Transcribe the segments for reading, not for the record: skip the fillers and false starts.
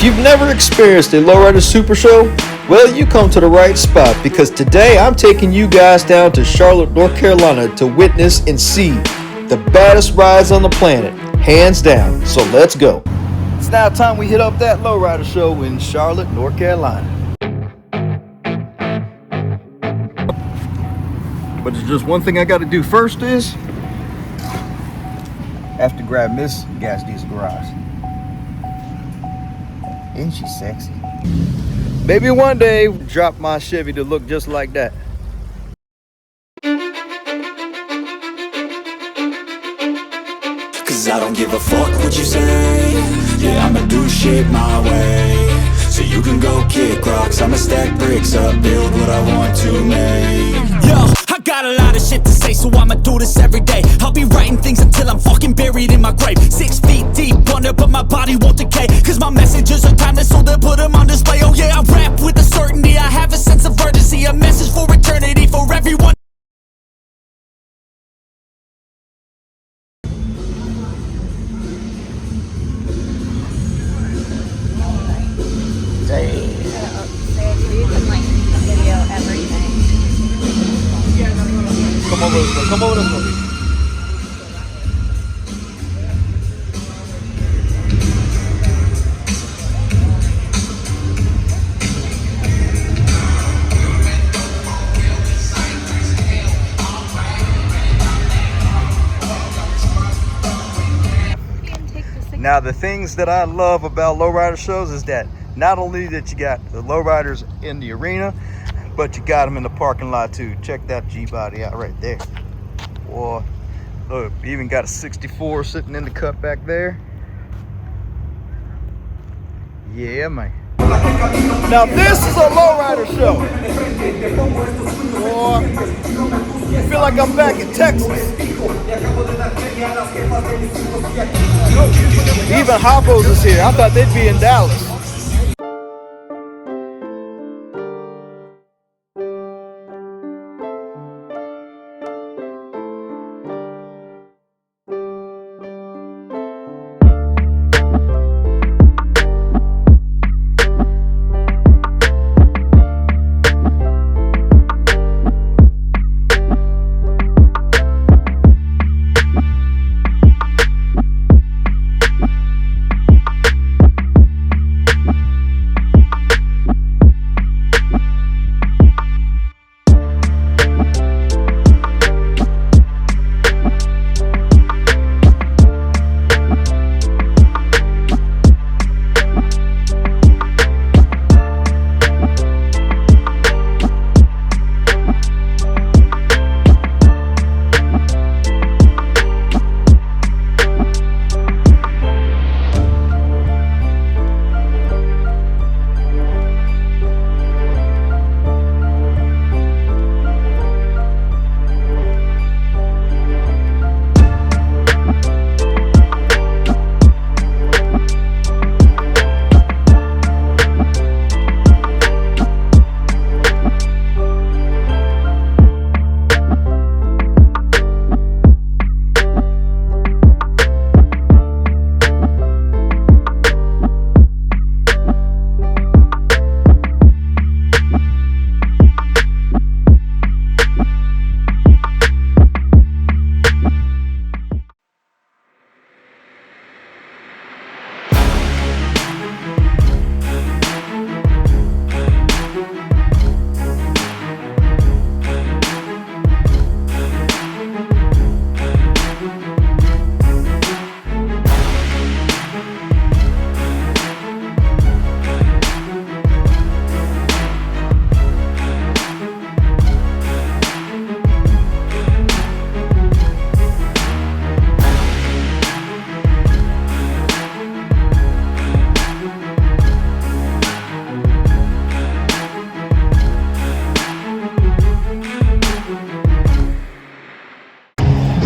If you've never experienced a Lowrider Super Show, well, you come to the right spot, because today I'm taking you guys down to Charlotte, North Carolina to witness and see the baddest rides on the planet, hands down. So let's go. It's now time we hit up that Lowrider show in Charlotte, North Carolina. But there's just one thing I got to do first is I have to grab Miss Gas Diesel Garage. Isn't she sexy? Maybe one day drop my Chevy to look just like that. Cause I don't give a fuck what you say. Yeah, I'ma do shit my way. So you can go kick rocks, I'ma stack bricks up, build what I want to make. Yo, I got a lot of shit to say, so I'ma do this every day. I'll be writing things until I'm fucking buried in my grave. 6 feet deep under, but my body won't decay. Cause my messages are timeless, so they'll put them on display. Oh yeah, I rap with a certainty, I have a sense of urgency. A message for eternity, for everyone. Come over this way, come over this way. Now, the things that I love about Lowrider shows is that not only that you got the Lowriders in the arena, but you got them in the parking lot too. Check that G-body out right there. Boy, look, we even got a 64 sitting in the cut back there. Yeah, man. Now this is a Lowrider show. Boy, I feel like I'm back in Texas. Even Hoppos is here. I thought they'd be in Dallas.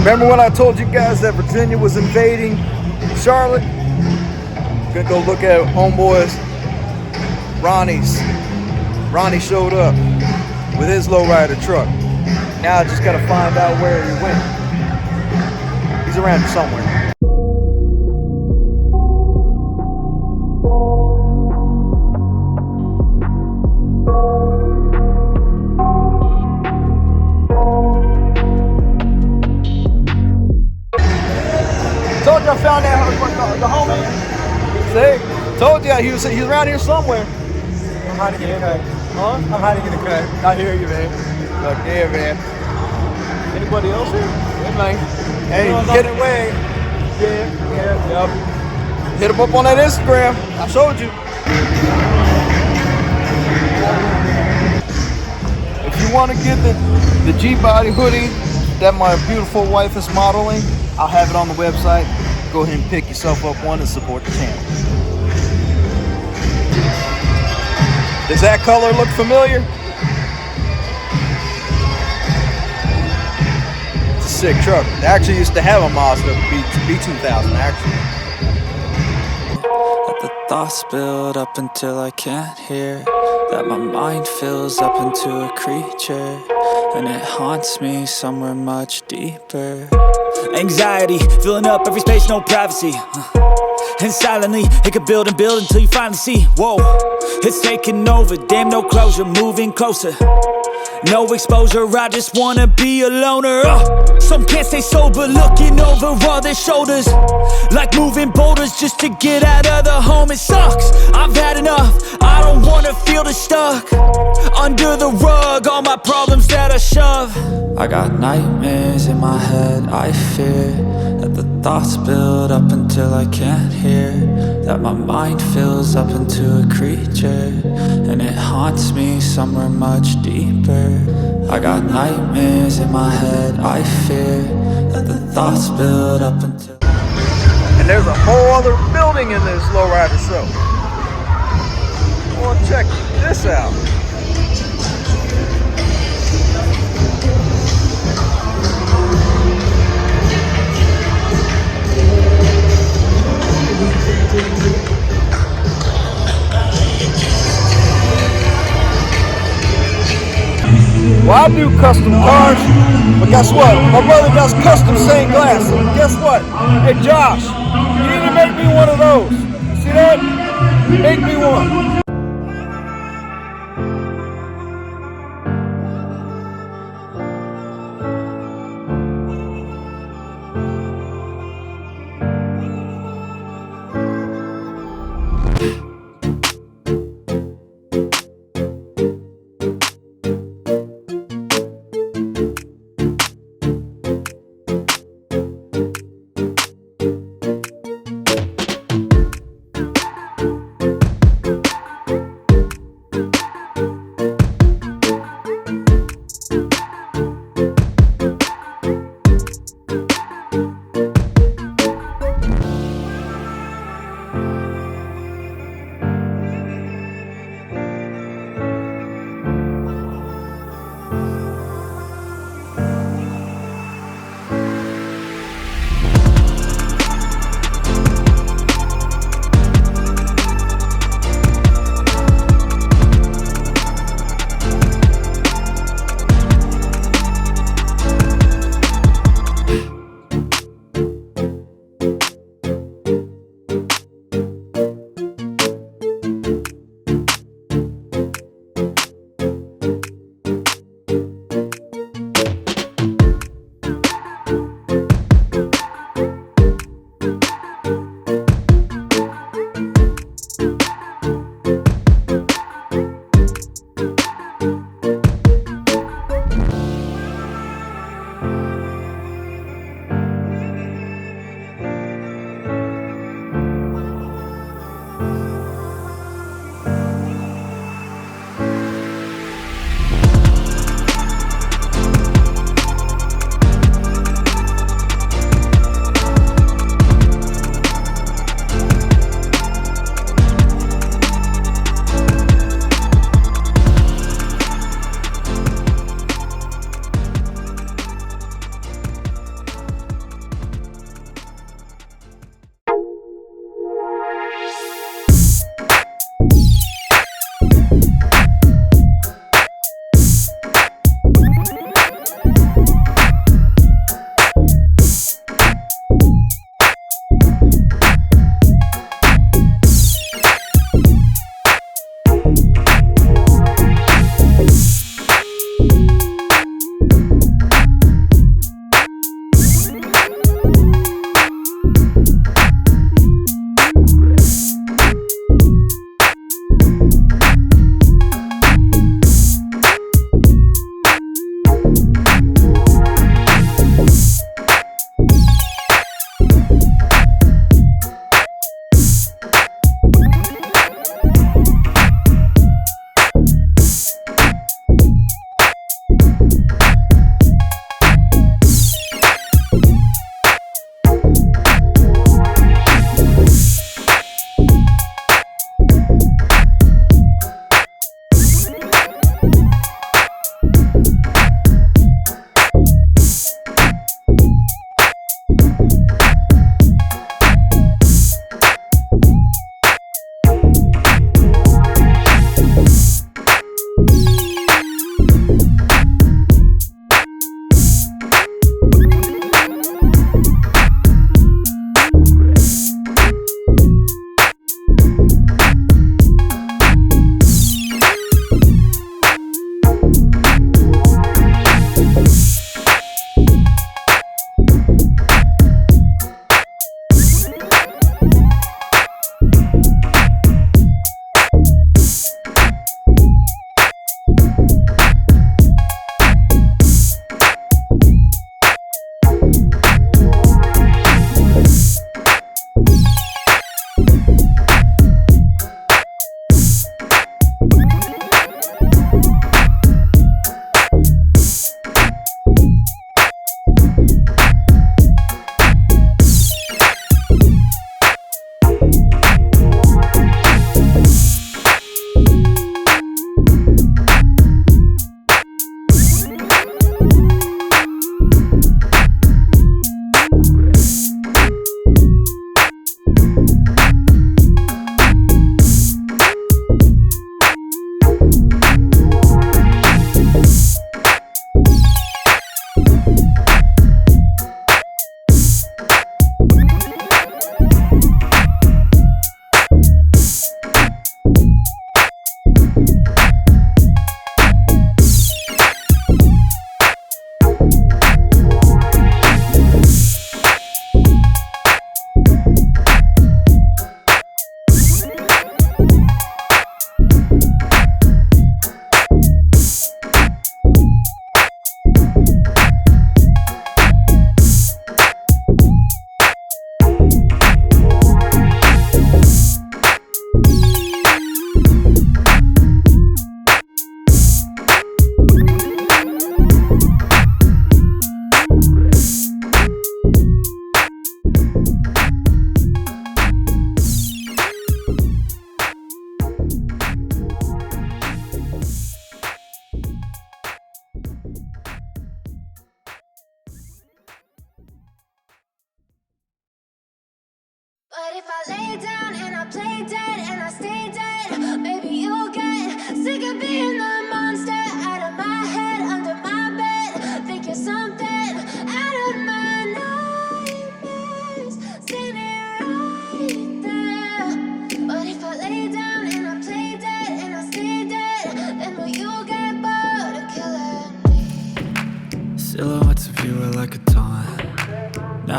Remember when I told you guys that Virginia was invading Charlotte? I'm gonna go look at homeboys. Ronnie showed up with his Lowrider truck. Now I just gotta find out where he went. He's around somewhere. Told you he's around here somewhere. I'm hard to get a cut. Huh? I'm hard to get a cut. I hear you, man. Look, yeah, man. Anybody else here? Yeah, man. Hey, Get away. Yep. Hit him up on that Instagram. I showed you. If you want to get the G-Body hoodie that my beautiful wife is modeling, I'll have it on the website. Go ahead and pick yourself up one and support the channel. Does that color look familiar? It's a sick truck. They actually used to have a Mazda B2000 actually. Let the thoughts build up until I can't hear. That my mind fills up into a creature, and it haunts me somewhere much deeper. Anxiety, filling up every space, no privacy. And silently, it could build and build until you finally see. Whoa, it's taking over, damn no closure, moving closer. No exposure, I just wanna be a loner. Some can't stay sober, looking over all their shoulders, like moving boulders just to get out of the home. It sucks, I've had enough, I don't wanna feel the stuck under the rug, all my problems that I shove. I got nightmares in my head, I fear that the thoughts build up until I can't hear. That my mind fills up into a creature, and it haunts me somewhere much deeper. I got nightmares in my head, I fear that the thoughts build up until... And there's a whole other building in this Lowrider show. Well, check this out. Well, I do custom cars, but guess what? My brother does custom stained glass. So guess what? Hey Josh, you need to make me one of those. See that? Make me one.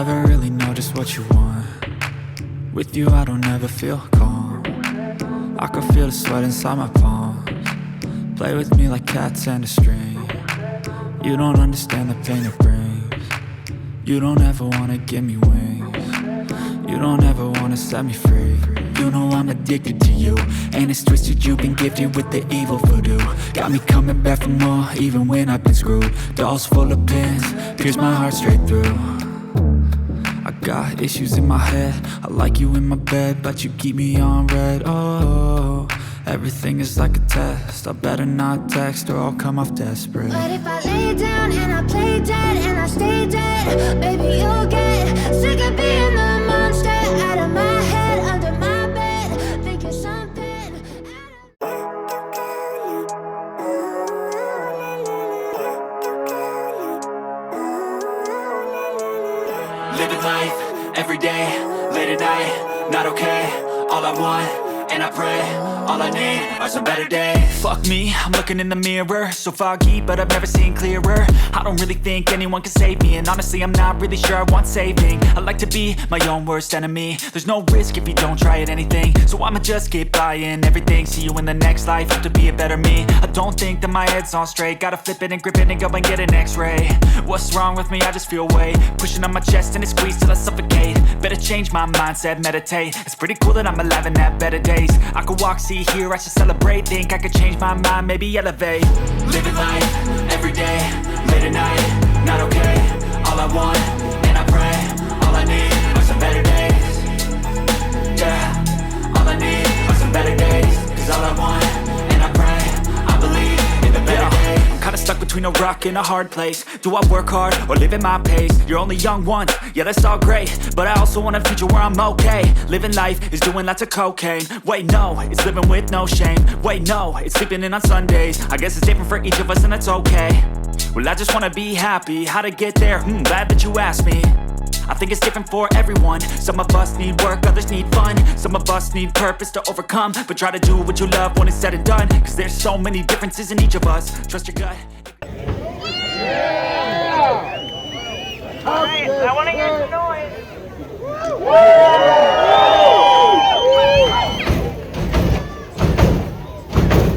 never really know just what you want. With you I don't ever feel calm. I can feel the sweat inside my palms. Play with me like cats and a string. You don't understand the pain it brings. You don't ever wanna give me wings. You don't ever wanna set me free. You know I'm addicted to you, and it's twisted, you've been gifted with the evil voodoo. Got me coming back for more, even when I've been screwed. Dolls full of pins, pierce my heart straight through. I got issues in my head, I like you in my bed, but you keep me on red. Oh, everything is like a test, I better not text or I'll come off desperate. But if I lay down and I play dead and I stay dead, baby you'll get sick of being the monster out of my head, under my bed, thinking something Living life, every day, late at night, not okay. All I want, and I pray, all I need are some better days. Fuck me, I'm looking in the mirror, so foggy, but I've never seen clearer. I don't really think anyone can save me, and honestly I'm not really sure I want saving. I like to be my own worst enemy. There's no risk if you don't try at anything, so I'ma just keep buying everything. See you in the next life, have to be a better me. I don't think that my head's on straight, gotta flip it and grip it and go and get an x-ray. What's wrong with me? I just feel weight pushing on my chest and it squeezes till I suffocate. Better change my mindset, meditate. It's pretty cool that I'm alive and have better days. I could walk, see, hear, I should celebrate. Think I could change my mind, maybe elevate. Living life, every day, late at night, not okay. All I want, and I pray, all I need are some better days. Yeah, all I need are some better days. Cause all I want, and I pray, I believe in the better days. Kinda stuck between a rock and a hard place. Do I work hard or live at my pace? You're only young once, yeah that's all great, but I also want a future where I'm okay. Living life is doing lots of cocaine. Wait no, it's living with no shame. Wait no, it's sleeping in on Sundays. I guess it's different for each of us and that's okay. Well I just wanna be happy, how to get there? Glad that you asked me. I think it's different for everyone. Some of us need work, others need fun. Some of us need purpose to overcome. But try to do what you love when it's said and done. Cause there's so many differences in each of us. Trust your gut. Alright, I want to hear some noise.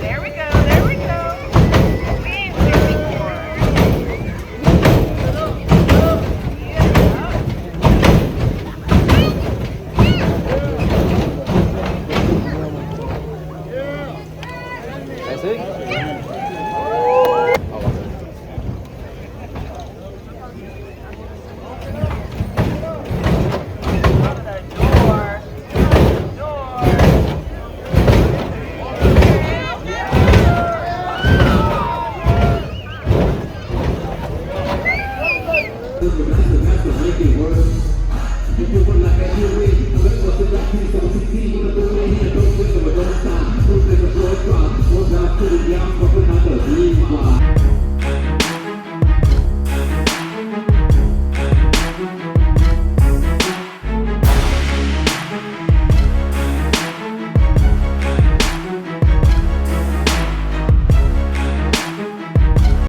There we go, there we go. Please, That's it?